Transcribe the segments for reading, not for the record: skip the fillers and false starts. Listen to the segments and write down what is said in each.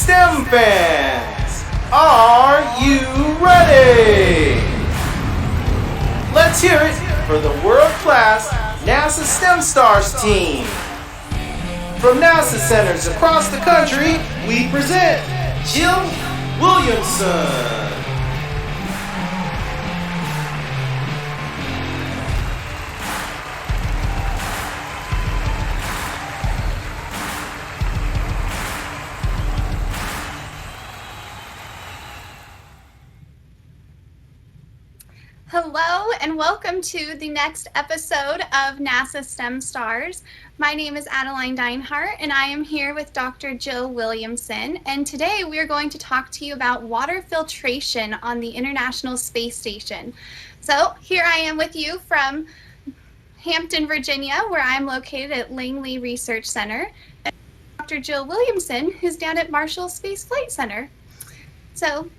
STEM fans, are you ready? Let's hear it for the world-class NASA STEM Stars team. From NASA centers across the country, we present Jill Williamson. Hello and welcome to the next episode of NASA STEM Stars. My name is Adeline Deinhardt and I am here with Dr. Jill Williamson, and today we are going to talk to you about water filtration on the International Space Station. So here I am with you from Hampton, Virginia, where I'm located at Langley Research Center, and Dr. Jill Williamson, who's down at Marshall Space Flight Center. So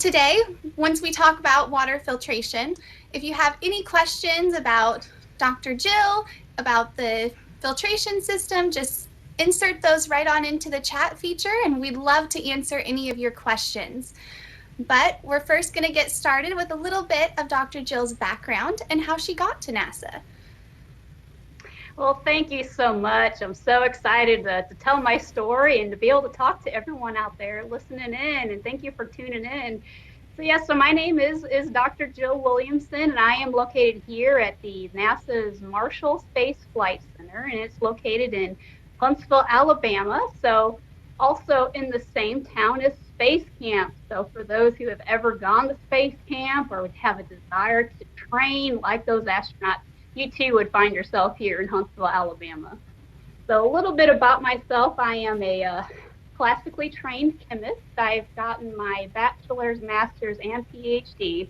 today, once we talk about water filtration, if you have any questions about Dr. Jill, about the filtration system, just insert those right on into the chat feature and we'd love to answer any of your questions. But we're first going to get started with a little bit of Dr. Jill's background and how she got to NASA. Well, thank you so much. I'm so excited to tell my story and to be able to talk to everyone out there listening in, and thank you for tuning in. So my name is Dr. Jill Williamson, and I am located here at the NASA's Marshall Space Flight Center, and it's located in Huntsville, Alabama, so also in the same town as Space Camp. So for those who have ever gone to Space Camp or would have a desire to train like those astronauts, you too would find yourself here in Huntsville, Alabama. So a little bit about myself. I am a classically trained chemist. I've gotten my bachelor's, master's, and PhD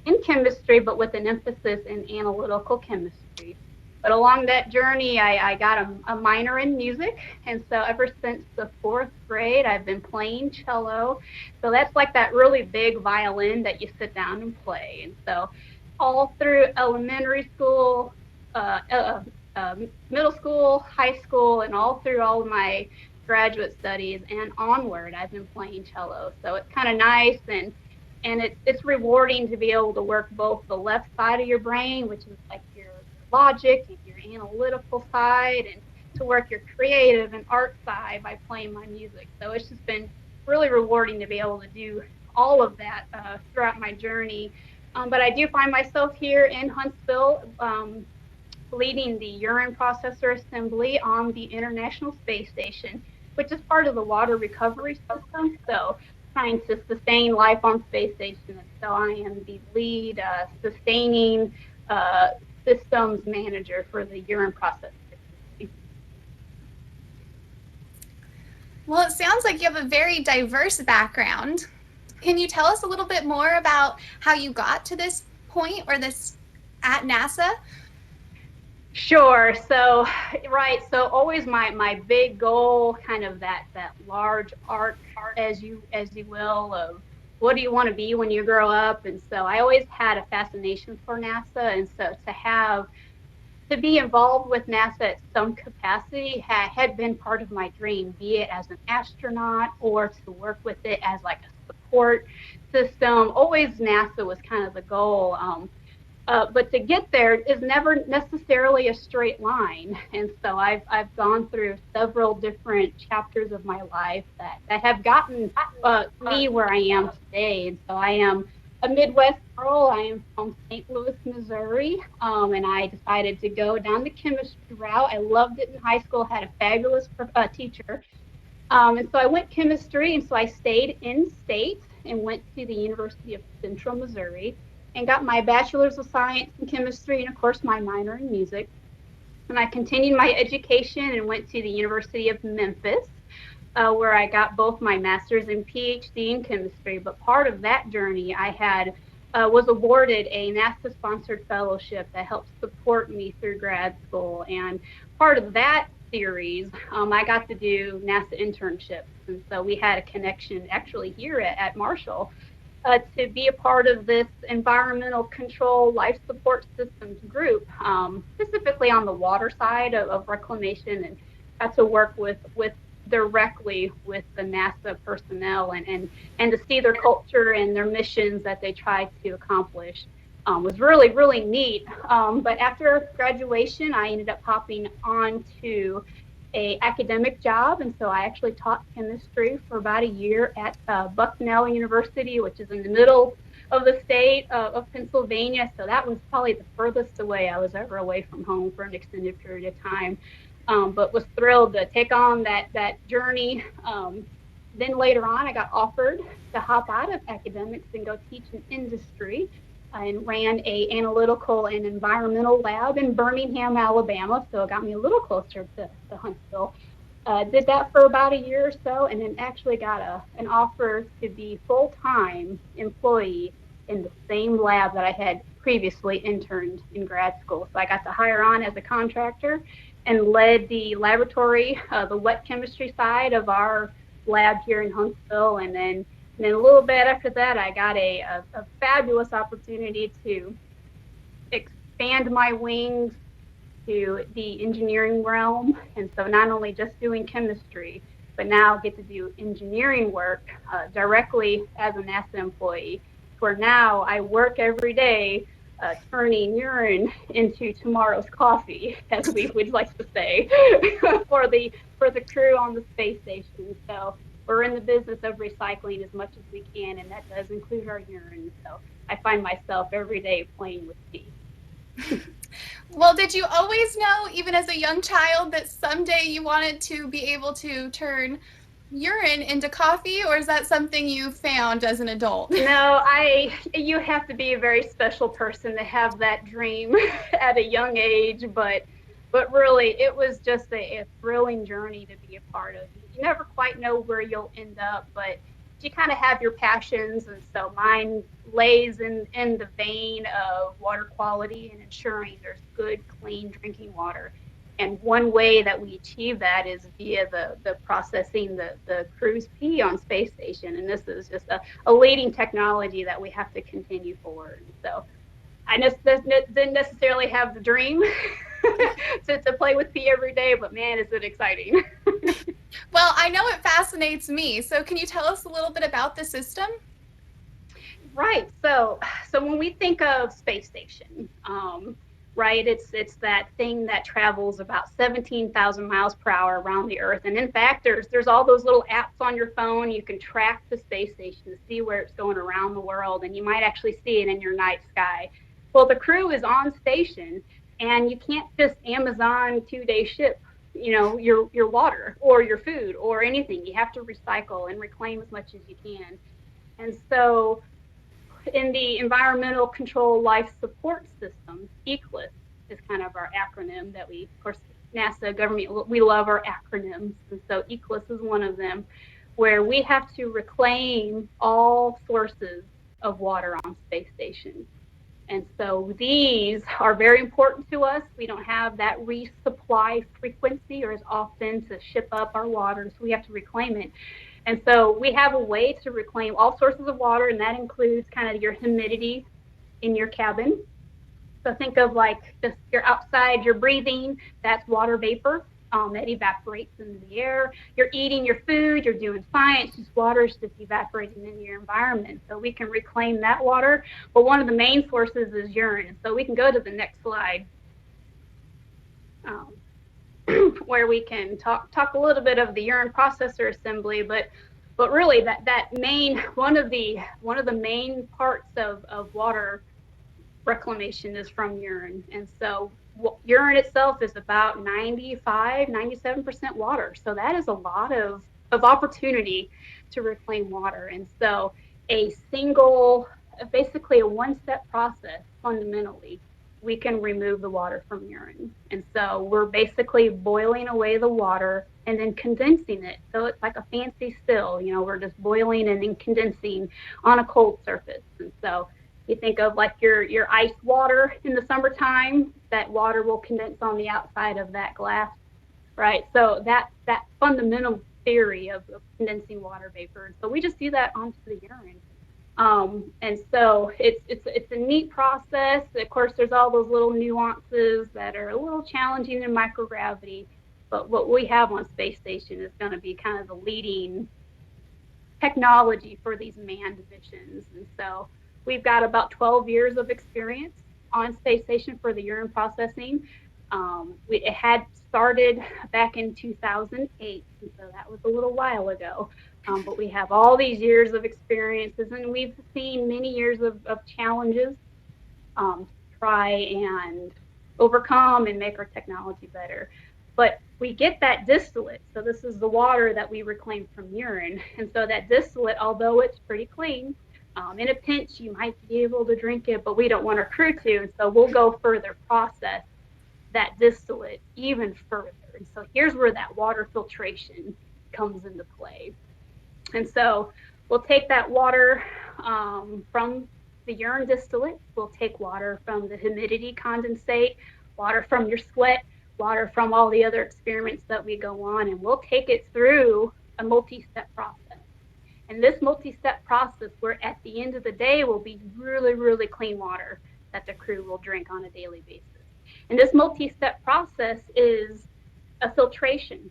in chemistry, but with an emphasis in analytical chemistry. But along that journey, I got a minor in music, and so ever since the 4th grade, I've been playing cello. So that's like that really big violin that you sit down and play. And so all through elementary school, middle school, high school, and all through all of my graduate studies and onward, I've been playing cello. So it's kind of nice, and it's rewarding to be able to work both the left side of your brain, which is like your logic and your analytical side, and to work your creative and art side by playing my music. So it's just been really rewarding to be able to do all of that throughout my journey. But I do find myself here in Huntsville leading the urine processor assembly on the International Space Station, which is part of the water recovery system. So trying to sustain life on space station. So I am the lead sustaining systems manager for the urine processor. Well, it sounds like you have a very diverse background. Can you tell us a little bit more about how you got to this point or this at NASA? Sure. So, right. So always my big goal, kind of that large arc, as you will, of what do you want to be when you grow up? And so I always had a fascination for NASA, and so to be involved with NASA at some capacity had been part of my dream, be it as an astronaut or to work with it as like a support system. Always NASA was kind of the goal. But to get there is never necessarily a straight line. And so I've gone through several different chapters of my life that have gotten me where I am today. And so I am a Midwest girl. I am from St. Louis, Missouri, and I decided to go down the chemistry route. I loved it in high school, had a fabulous teacher. And so I went chemistry, and so I stayed in state and went to the University of Central Missouri and got my bachelor's of science in chemistry and, of course, my minor in music. And I continued my education and went to the University of Memphis, where I got both my master's and PhD in chemistry. But part of that journey, I was awarded a NASA-sponsored fellowship that helped support me through grad school. And part of that series, I got to do NASA internships. And so we had a connection actually here at Marshall to be a part of this environmental control life support systems group, specifically on the water side of reclamation, and got to work with directly with the NASA personnel and to see their culture and their missions that they try to accomplish was really, really neat. But after graduation, I ended up hopping on to a academic job, and so I actually taught chemistry for about a year at Bucknell University, which is in the middle of the state of Pennsylvania. So that was probably the furthest away I was ever away from home for an extended period of time. But was thrilled to take on that journey. Then later on, I got offered to hop out of academics and go teach in industry, and ran a analytical and environmental lab in Birmingham, Alabama. So it got me a little closer to Huntsville. Did that for about a year or so, and then actually got an offer to be full-time employee in the same lab that I had previously interned in grad school. So I got to hire on as a contractor and led the laboratory, the wet chemistry side of our lab here in Huntsville. And then a little bit after that, I got a fabulous opportunity to expand my wings to the engineering realm. And so not only just doing chemistry, but now get to do engineering work directly as a NASA employee, where now I work every day turning urine into tomorrow's coffee, as we would like to say, for the crew on the space station. So we're in the business of recycling as much as we can, and that does include our urine. So I find myself every day playing with tea. Well, did you always know, even as a young child, that someday you wanted to be able to turn urine into coffee, or is that something you found as an adult? No, you have to be a very special person to have that dream at a young age, but really it was just a thrilling journey to be a part of. You never quite know where you'll end up, but you kind of have your passions, and so mine lays in the vein of water quality and ensuring there's good, clean drinking water. And one way that we achieve that is via the processing the crew's pee on space station. And this is just a leading technology that we have to continue forward. So I didn't necessarily have the dream to play with pee every day, but man, is it exciting. Well, I know it fascinates me. So can you tell us a little bit about the system? Right. So when we think of space station, right, it's that thing that travels about 17,000 miles per hour around the Earth. And in fact, there's all those little apps on your phone. You can track the space station to see where it's going around the world, and you might actually see it in your night sky. Well, the crew is on station, and you can't just Amazon 2-day ship, your water or your food or anything. You have to recycle and reclaim as much as you can. And so in the Environmental Control Life Support System, ECLIS is kind of our acronym that we, of course, NASA government, we love our acronyms. And so ECLIS is one of them, where we have to reclaim all sources of water on space station. And so these are very important to us. We don't have that resupply frequency or as often to ship up our water, so we have to reclaim it. And so we have a way to reclaim all sources of water, and that includes kind of your humidity in your cabin. So think of like just you're outside, you're breathing, that's water vapor that evaporates into the air. You're eating your food, you're doing fine, it's just water is just evaporating into your environment. So we can reclaim that water. But one of the main sources is urine. So we can go to the next slide. Where we can talk a little bit of the urine processor assembly, but really that main one of the main parts of water reclamation is from urine. And so urine itself is about 97% water. So that is a lot of opportunity to reclaim water. And so basically a one-step process fundamentally, we can remove the water from urine. And so we're basically boiling away the water and then condensing it. So it's like a fancy still, we're just boiling and then condensing on a cold surface. And so you think of like your ice water in the summertime, that water will condense on the outside of that glass, right? So that fundamental theory of condensing water vapor. So we just do that onto the urine. And so it's a neat process. Of course, there's all those little nuances that are a little challenging in microgravity, but what we have on space station is going to be kind of the leading technology for these manned missions. And so we've got about 12 years of experience on space station for the urine processing. It had started back in 2008, and so that was a little while ago. But we have all these years of experiences, and we've seen many years of challenges to try and overcome and make our technology better. But we get that distillate. So this is the water that we reclaim from urine. And so that distillate, although it's pretty clean, in a pinch, you might be able to drink it, but we don't want our crew to. And so we'll go further process that distillate even further. And so here's where that water filtration comes into play. And so we'll take that water from the urine distillate, we'll take water from the humidity condensate, water from your sweat, water from all the other experiments that we go on, and we'll take it through a multi-step process. And this multi-step process, where at the end of the day will be really, really clean water that the crew will drink on a daily basis. And this multi-step process is a filtration,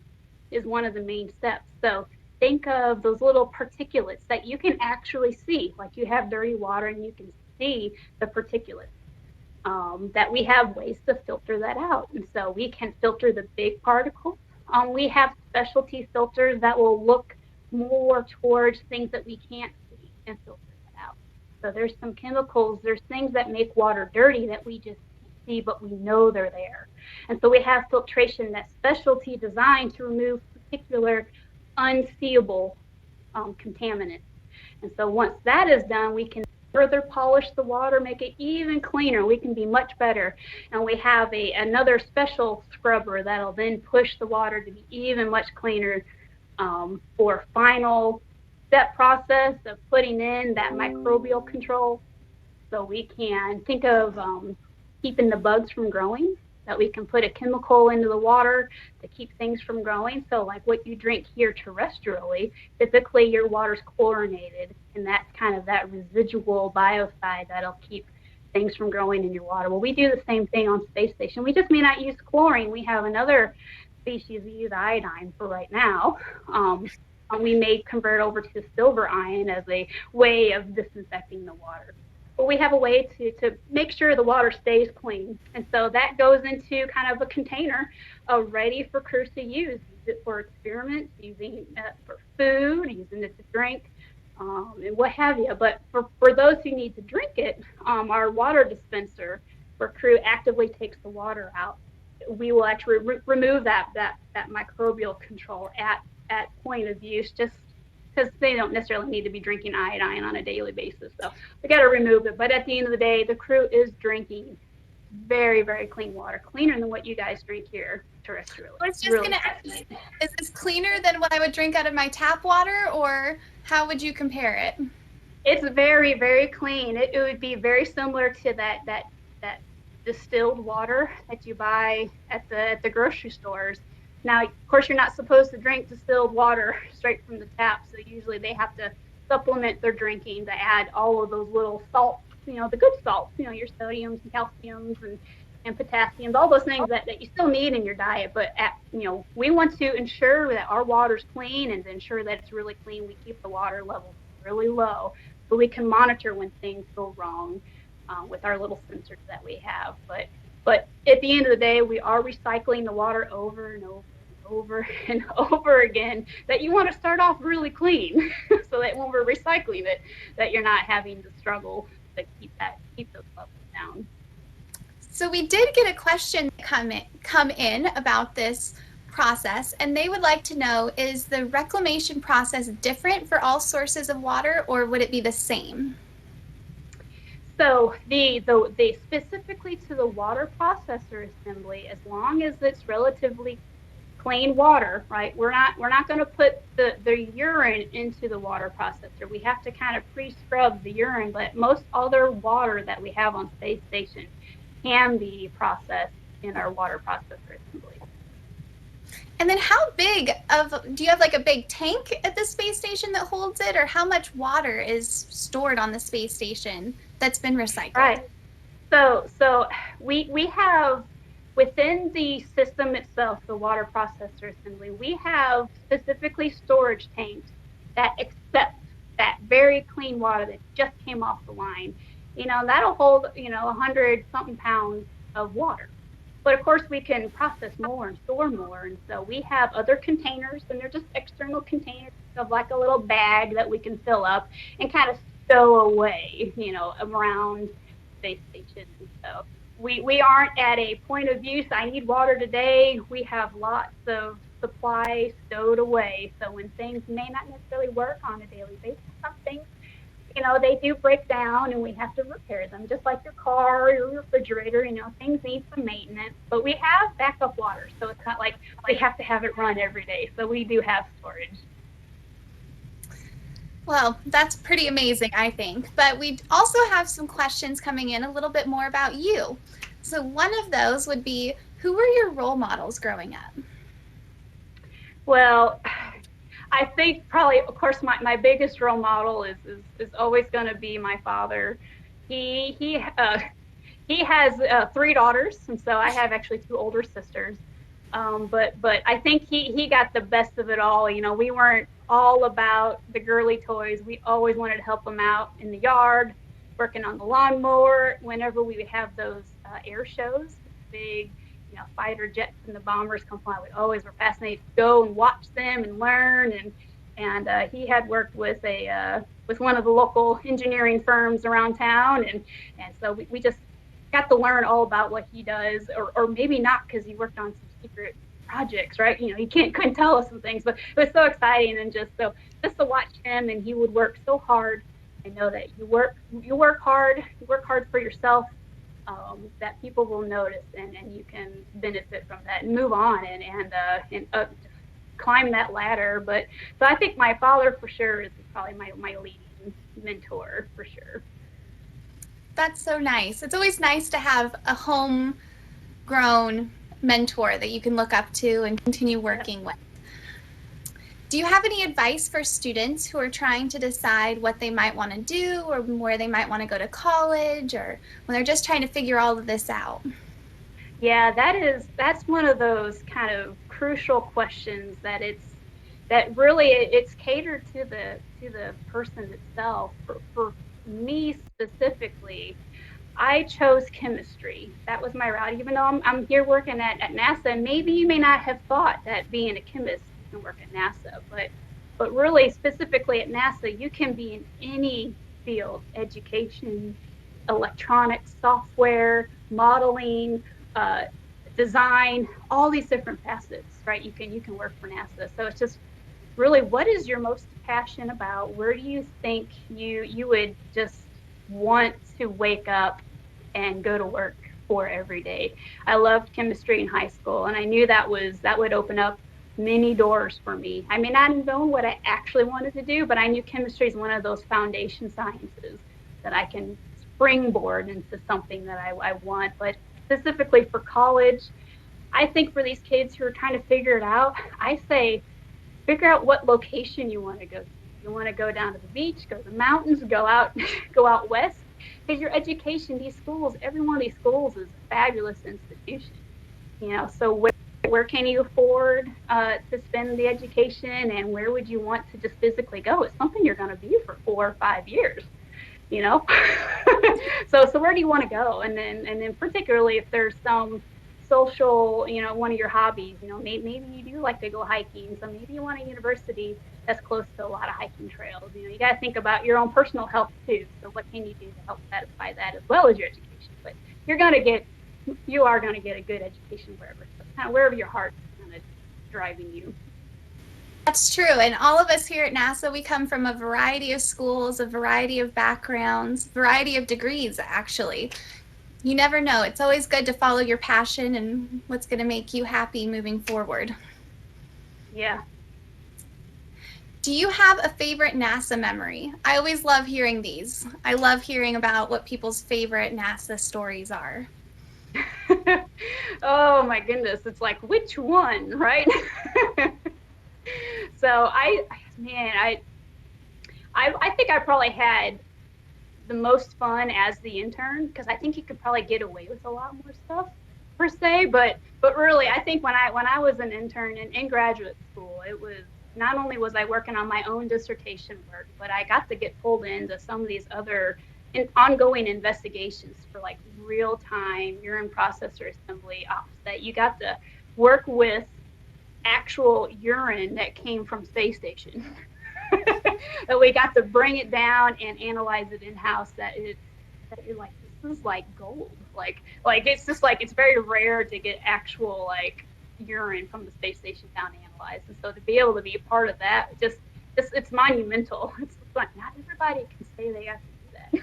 is one of the main steps. So think of those little particulates that you can actually see, like you have dirty water and you can see the particulates. That we have ways to filter that out. And so we can filter the big particles. We have specialty filters that will look more towards things that we can't see and filter that out. So there's some chemicals, there's things that make water dirty that we just can't see, but we know they're there. And so we have filtration that's specialty designed to remove particular unseeable contaminants. And so once that is done, we can further polish the water, make it even cleaner. We can be much better. And we have another special scrubber that'll then push the water to be even much cleaner for final step process of putting in that microbial control. So we can think of keeping the bugs from growing, that we can put a chemical into the water to keep things from growing. So like what you drink here terrestrially, typically your water's chlorinated, and that's kind of that residual biocide that'll keep things from growing in your water. Well, we do the same thing on space station. We just may not use chlorine. We have another species we use iodine for right now. We may convert over to silver ion as a way of disinfecting the water. But we have a way to make sure the water stays clean. And so that goes into kind of a container ready for crews to use. Use it for experiments, using it for food, using it to drink, and what have you. But for those who need to drink it, our water dispenser, where crew actively takes the water out, we will actually remove that microbial control at point of use, just because they don't necessarily need to be drinking iodine on a daily basis. So we got to remove it. But at the end of the day, the crew is drinking very, very clean water, cleaner than what you guys drink here terrestrially. I was just going to ask, is this cleaner than what I would drink out of my tap water, or how would you compare it? It's very, very clean. It would be very similar to that distilled water that you buy at the grocery stores. Now, of course, you're not supposed to drink distilled water straight from the tap, so usually they have to supplement their drinking to add all of those little salts, the good salts, your sodiums and calciums and potassiums, all those things that you still need in your diet. But, we want to ensure that our water's clean, and to ensure that it's really clean, we keep the water levels really low so we can monitor when things go wrong with our little sensors that we have. But at the end of the day, we are recycling the water over and over and over again, that you want to start off really clean so that when we're recycling it, that you're not having to struggle to keep those levels down. So we did get a question come in about this process, and they would like to know, is the reclamation process different for all sources of water, or would it be the same? So the specifically to the water processor assembly, as long as it's relatively clean water, right? We're not going to put the urine into the water processor. We have to kind of pre-scrub the urine, but most other water that we have on space station can be processed in our water processor assembly. And then how big do you have like a big tank at the space station that holds it, or how much water is stored on the space station that's been recycled? Right. So we have Within the system itself, the water processor assembly, we have specifically storage tanks that accept that very clean water that just came off the line. That'll hold, 100 something pounds of water. But of course, we can process more and store more. And so we have other containers, and they're just external containers of like a little bag that we can fill up and kind of stow away, around space station. And so we aren't at a point of use. I need water today. We have lots of supply stowed away. So when things may not necessarily work on a daily basis, some things, they do break down and we have to repair them, just like your car or your refrigerator. Things need some maintenance, but we have backup water. So it's not like we have to have it run every day. So we do have storage. Well, that's pretty amazing, I think. But we also have some questions coming in a little bit more about you. So one of those would be, who were your role models growing up? Well, I think probably, of course, my biggest role model is always going to be my father. He has 3 daughters, and so I have actually 2 older sisters. But I think he got the best of it all. We weren't all about the girly toys. We always wanted to help him out in the yard, working on the lawnmower. Whenever we would have those air shows, big, fighter jets and the bombers come fly, we always were fascinated to go and watch them and learn. And he had worked with one of the local engineering firms around town, and so we just got to learn all about what he does, or maybe not, because he worked on some secret projects, right? He couldn't tell us some things, but it was so exciting. And just to watch him, and he would work so hard. I know that you work hard for yourself, that people will notice, and you can benefit from that and move on and climb that ladder. But so I think my father for sure is probably my leading mentor for sure. That's so nice. It's always nice to have a homegrown mentor that you can look up to and continue working with. Do you have any advice for students who are trying to decide what they might want to do, or where they might want to go to college, or when they're just trying to figure all of this out? Yeah, that's one of those kind of crucial questions that it's catered to the person itself. For me specifically, I chose chemistry. That was my route. Even though I'm here working at NASA, maybe you may not have thought that being a chemist you can work at NASA, but really specifically at NASA, you can be in any field: education, electronics, software, modeling, design, all these different facets, right? You can work for NASA. So it's just really, what is your most passion about? Where do you think you would just want to wake up and go to work for every day? I loved chemistry in high school, and I knew that would open up many doors for me. I may not have known what I actually wanted to do, but I knew chemistry is one of those foundation sciences that I can springboard into something that I want. But specifically for college, I think for these kids who are trying to figure it out, I say figure out what location you want to go to. You want to go down to the beach, go to the mountains, go out west, because your education, every one of these schools is a fabulous institution. So where can you afford to spend the education, and where would you want to just physically go? It's something you're going to be for 4 or 5 years. So where do you want to go? And then particularly if there's some social, one of your hobbies, maybe you do like to go hiking, so maybe you want a university that's close to a lot of hiking trails. You got to think about your own personal health too. So what can you do to help satisfy that as well as your education? But you are going to get a good education wherever. So kind of wherever your heart is kind of driving you. That's true. And all of us here at NASA, we come from a variety of schools, a variety of backgrounds, variety of degrees, actually. You never know. It's always good to follow your passion and what's going to make you happy moving forward. Yeah. Do you have a favorite NASA memory? I always love hearing these. I love hearing about what people's favorite NASA stories are. Oh my goodness. It's like, which one, right? So I think I probably had the most fun as the intern, because I think you could probably get away with a lot more stuff per se, but really, I think when I was an intern in graduate school, it was not only was I working on my own dissertation work, but I got to get pulled into some of these other ongoing investigations for like real time urine processor assembly ops that you got to work with actual urine that came from space station. That we got to bring it down and analyze it in house. That you're like, this is like gold. Like it's just like it's very rare to get actual like urine from the space station down analyzed. And so to be able to be a part of that, just it's monumental. It's like not everybody can say they have to do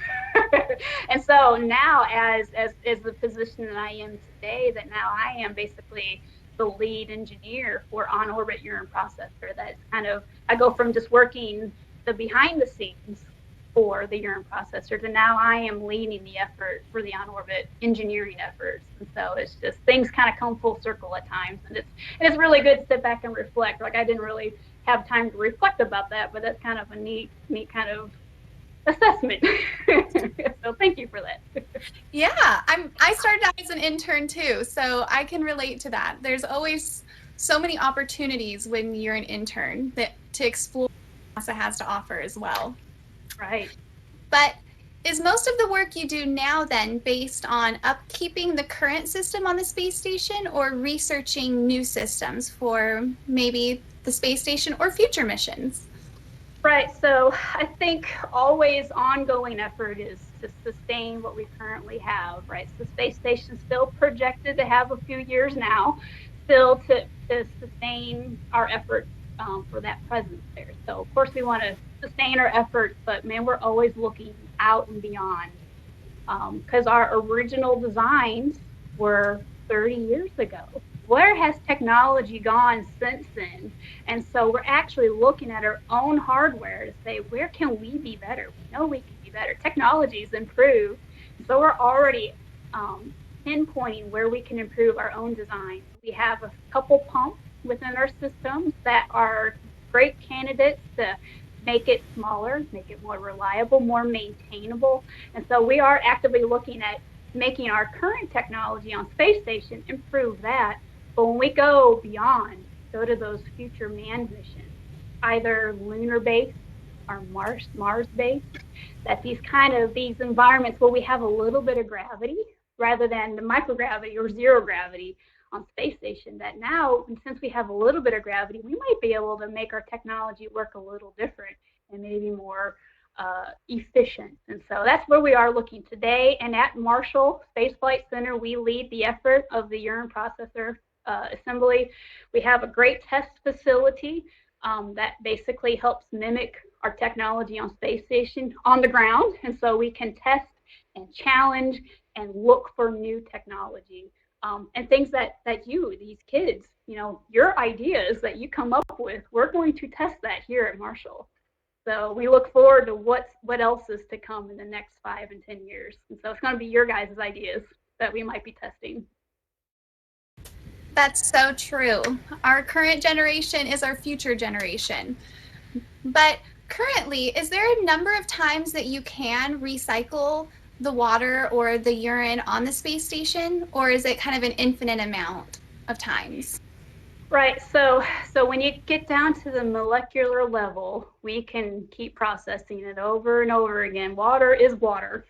that. And so now as the position that I am today, that now I am basically the lead engineer for on orbit urine processor. That's kind of I go from just working the behind the scenes for the urine processor to now I am leading the effort for the on orbit engineering efforts. And so it's just things kind of come full circle at times, and it's really good to sit back and reflect. Like I didn't really have time to reflect about that, but that's kind of a neat kind of assessment. So thank you for that. Yeah, I started out as an intern too, so I can relate to that. There's always so many opportunities when you're an intern to explore what NASA has to offer as well. Right. But is most of the work you do now then based on upkeeping the current system on the space station or researching new systems for maybe the space station or future missions? Right. So I think always ongoing effort is to sustain what we currently have, right? So the space station's still projected to have a few years now, still to sustain our efforts for that presence there. So of course we want to sustain our efforts, but man, we're always looking out and beyond because our original designs were 30 years ago. Where has technology gone since then? And so we're actually looking at our own hardware to say, where can we be better? We know we can be better. Technology's improved. So we're already pinpointing where we can improve our own design. We have a couple pumps within our systems that are great candidates to make it smaller, make it more reliable, more maintainable. And so we are actively looking at making our current technology on space station improve that. But when we go beyond, go to those future manned missions, either lunar-based or Mars-based, that these environments where we have a little bit of gravity rather than the microgravity or zero gravity on space station, that now, since we have a little bit of gravity, we might be able to make our technology work a little different and maybe more efficient. And so that's where we are looking today. And at Marshall Space Flight Center, we lead the effort of the urine processor assembly. We have a great test facility that basically helps mimic our technology on space station on the ground. And so we can test and challenge and look for new technology. And things that these kids, your ideas that you come up with, we're going to test that here at Marshall. So we look forward to what else is to come in the next 5 and 10 years. And so it's going to be your guys' ideas that we might be testing. That's so true. Our current generation is our future generation. But currently, is there a number of times that you can recycle the water or the urine on the space station, or is it kind of an infinite amount of times? Right. So when you get down to the molecular level, we can keep processing it over and over again. Water is water,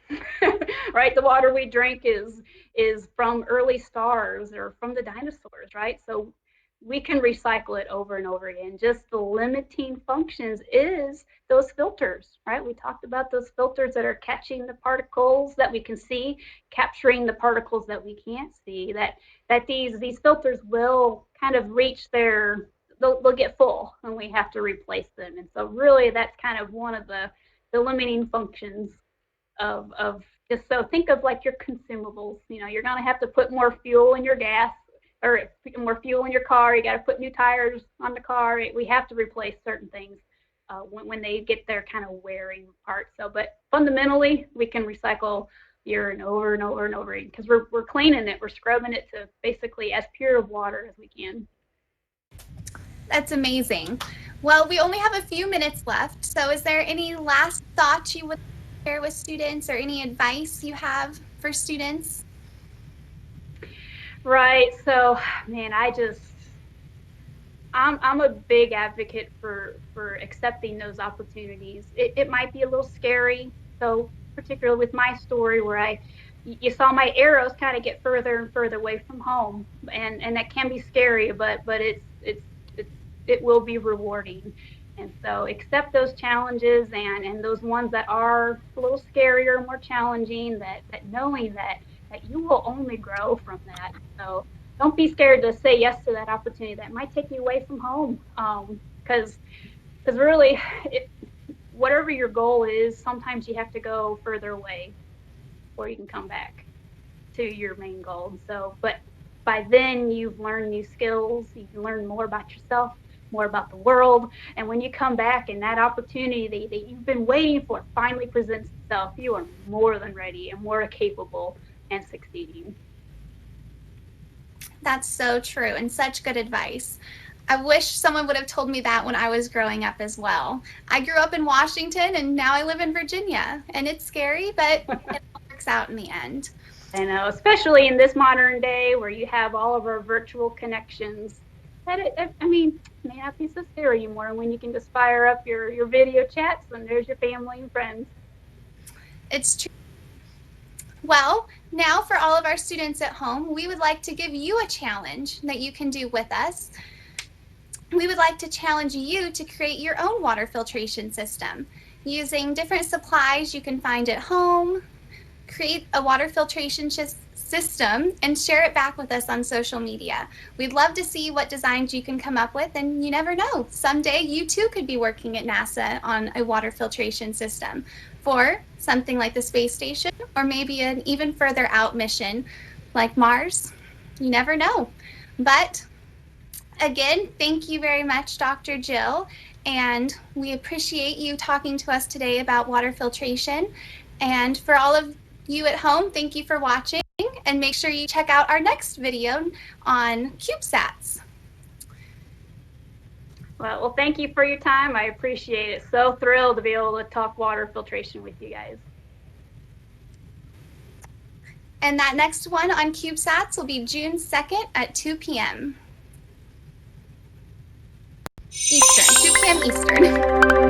right? The water we drink is from early stars or from the dinosaurs, right? So we can recycle it over and over again. Just the limiting functions is those filters, right? We talked about those filters that are catching the particles that we can see, capturing the particles that we can't see, that these filters will kind of reach they'll get full and we have to replace them. And so really that's kind of one of the limiting functions of just, so think of like your consumables. You're going to have to put more fuel in your gas or more fuel in your car. You got to put new tires on the car. We have to replace certain things when they get their kind of wearing parts. So, but fundamentally, we can recycle urine over and over and over again because we're cleaning it, we're scrubbing it to basically as pure of water as we can. That's amazing. Well, we only have a few minutes left. So is there any last thoughts you would share with students or any advice you have for students? Right. So, man, I'm a big advocate for accepting those opportunities. It might be a little scary. So particularly with my story where you saw my arrows kind of get further and further away from home, and that can be scary, but it's it will be rewarding. And so accept those challenges and those ones that are a little scarier, more challenging, that knowing that you will only grow from that. So don't be scared to say yes to that opportunity that might take you away from home. Because really, whatever your goal is, sometimes you have to go further away before you can come back to your main goal. So, but by then you've learned new skills, you can learn more about yourself, more about the world. And when you come back and that opportunity that you've been waiting for finally presents itself, you are more than ready and more capable and succeeding. That's so true and such good advice. I wish someone would have told me that when I was growing up as well. I grew up in Washington and now I live in Virginia, and it's scary, but it all works out in the end. I know, especially in this modern day where you have all of our virtual connections. I mean, it may not be so scary anymore when you can just fire up your video chats and there's your family and friends. It's true. Well, now for all of our students at home, we would like to give you a challenge that you can do with us. We would like to challenge you to create your own water filtration system using different supplies you can find at home. Create a water filtration system and share it back with us on social media. We'd love to see what designs you can come up with, and you never know, someday you too could be working at NASA on a water filtration system for something like the space station, or maybe an even further out mission like Mars. You never know. But again, thank you very much, Dr. Jill, and we appreciate you talking to us today about water filtration. And for all of you at home, thank you for watching, and make sure you check out our next video on CubeSats. Well, thank you for your time. I appreciate it. So thrilled to be able to talk water filtration with you guys. And that next one on CubeSats will be June 2nd at 2 p.m. Eastern, 2 p.m. Eastern.